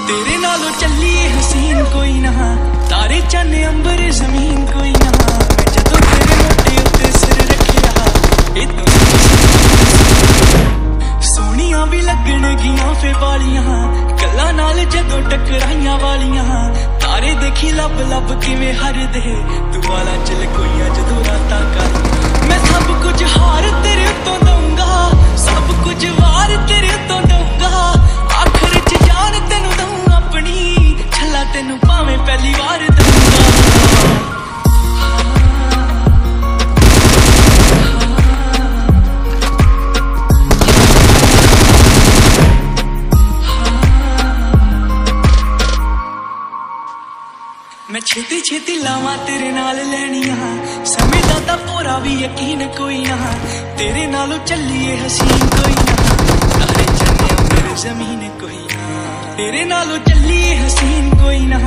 तेरे नालों चलिए हसीन कोई ना, तारे चन्न अंबर जमीन कोई ना। मैं जदों तेरे मोटे उत्ते सिर रखिया, सोहणियां भी लगणगियां फे वालियां, गल्लां नाल जदों टकराइयां वालियां। तारे देखी लब लब किवें हरदे, तू वाला चल कोइयां जदों रातां कर। मैं सब कुछ हार तेरे उत्तों दूंगा, सब कुछ वार तेरे उत्तों दूंगा। आखिर च जान तेनू दूं अपनी, छला तेनू भावें पहली वार दूंगा। मैं छेती छेती लावां तेरे नाल लैनियां, समय दा तां पूरा भी यकीन कोई ना। तेरे नालों चलिए हसीन कोई ना, तारे चन्ने अंबर जमीन कोई ना। तेरे नालों चलिए हसीन कोई ना,